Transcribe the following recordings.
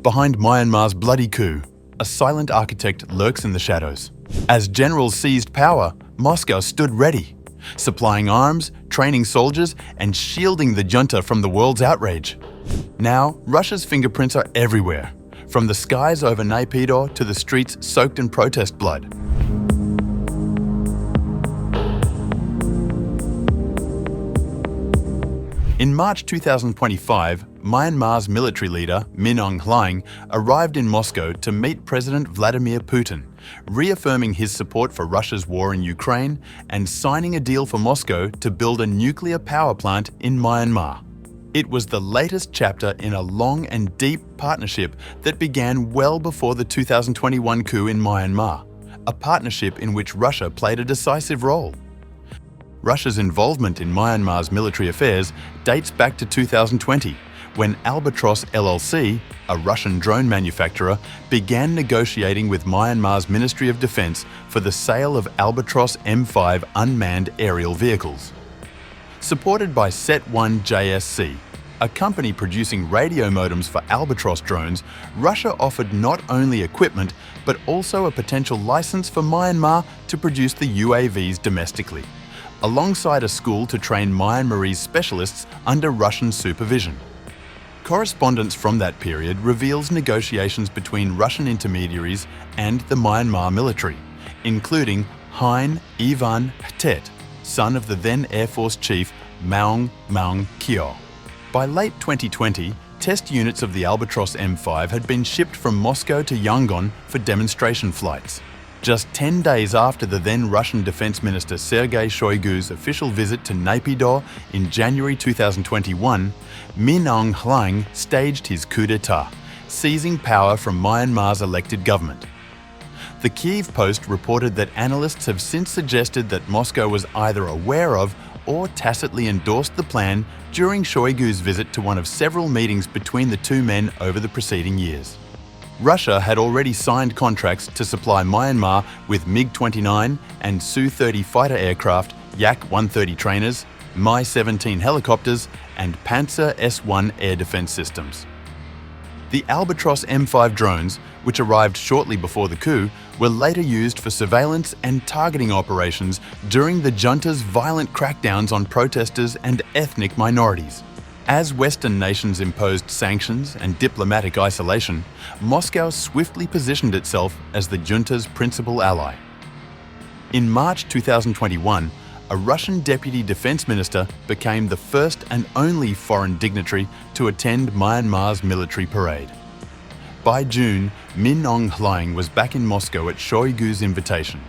behind Myanmar's bloody coup, a silent architect lurks in the shadows. As generals seized power, Moscow stood ready, supplying arms, training soldiers, and shielding the junta from the world's outrage. Now, Russia's fingerprints are everywhere, from the skies over Naypyidaw to the streets soaked in protest blood. In March 2025, Myanmar's military leader, Min Aung Hlaing, arrived in Moscow to meet President Vladimir Putin, reaffirming his support for Russia's war in Ukraine and signing a deal for Moscow to build a nuclear power plant in Myanmar. It was the latest chapter in a long and deep partnership that began well before the 2021 coup in Myanmar, a partnership in which Russia played a decisive role. Russia's involvement in Myanmar's military affairs dates back to 2020, when Albatross LLC, a Russian drone manufacturer, began negotiating with Myanmar's Ministry of Defense for the sale of Albatross M5 unmanned aerial vehicles. Supported by Set1 JSC, a company producing radio modems for Albatross drones, Russia offered not only equipment but also a potential license for Myanmar to produce the UAVs domestically, alongside a school to train Myanmarese specialists under Russian supervision. Correspondence from that period reveals negotiations between Russian intermediaries and the Myanmar military, including Hein Ivan Htet, son of the then Air Force Chief Maung Maung Kyo. By late 2020, test units of the Albatross M5 had been shipped from Moscow to Yangon for demonstration flights. Just 10 days after the then Russian Defense Minister Sergei Shoigu's official visit to Naypyidaw in January 2021, Min Aung Hlaing staged his coup d'etat, seizing power from Myanmar's elected government. The Kyiv Post reported that analysts have since suggested that Moscow was either aware of or tacitly endorsed the plan during Shoigu's visit to one of several meetings between the two men over the preceding years. Russia had already signed contracts to supply Myanmar with MiG-29 and Su-30 fighter aircraft, Yak-130 trainers, Mi-17 helicopters, and Panzer S-1 air defense systems. The Albatross M5 drones, which arrived shortly before the coup, were later used for surveillance and targeting operations during the junta's violent crackdowns on protesters and ethnic minorities. As Western nations imposed sanctions and diplomatic isolation, Moscow swiftly positioned itself as the junta's principal ally. In March 2021, a Russian deputy defense minister became the first and only foreign dignitary to attend Myanmar's military parade. By June, Min Aung Hlaing was back in Moscow at Shoigu's invitation,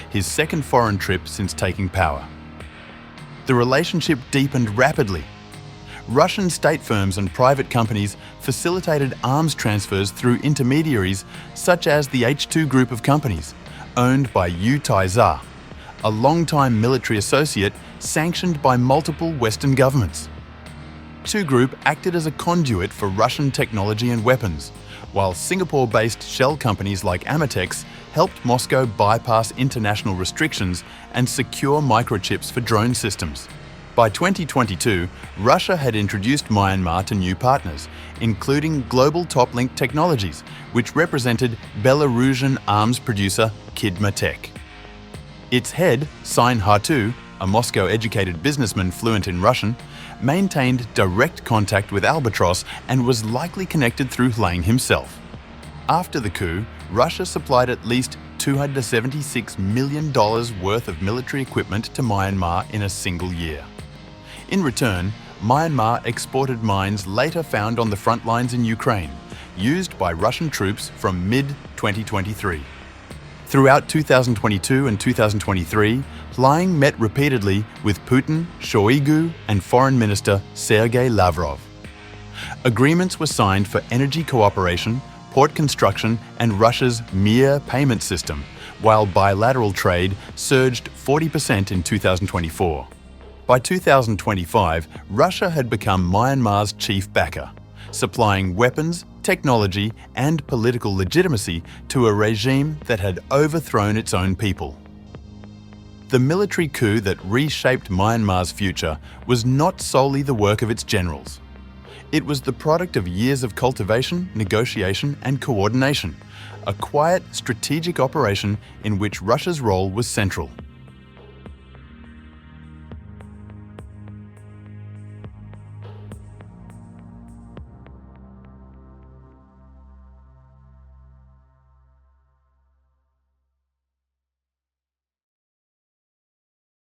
his second foreign trip since taking power. The relationship deepened rapidly. Russian state firms and private companies facilitated arms transfers through intermediaries such as the H2 group of companies, owned by Yu Tai-za, a longtime military associate sanctioned by multiple Western governments. H2 Group acted as a conduit for Russian technology and weapons, while Singapore-based shell companies like Vertex helped Moscow bypass international restrictions and secure microchips for drone systems. By 2022, Russia had introduced Myanmar to new partners, including Global Top-Link Technologies, which represented Belarusian arms producer Kidmatech. Its head, Sein Hatu, a Moscow-educated businessman fluent in Russian, maintained direct contact with Albatross and was likely connected through Hlaing himself. After the coup, Russia supplied at least $276 million worth of military equipment to Myanmar in a single year. In return, Myanmar exported mines later found on the front lines in Ukraine, used by Russian troops from mid-2023. Throughout 2022 and 2023, Hlaing met repeatedly with Putin, Shoigu, and Foreign Minister Sergei Lavrov. Agreements were signed for energy cooperation, port construction, and Russia's Mir payment system, while bilateral trade surged 40% in 2024. By 2025, Russia had become Myanmar's chief backer, supplying weapons, technology, and political legitimacy to a regime that had overthrown its own people. The military coup that reshaped Myanmar's future was not solely the work of its generals. It was the product of years of cultivation, negotiation, and coordination, a quiet, strategic operation in which Russia's role was central.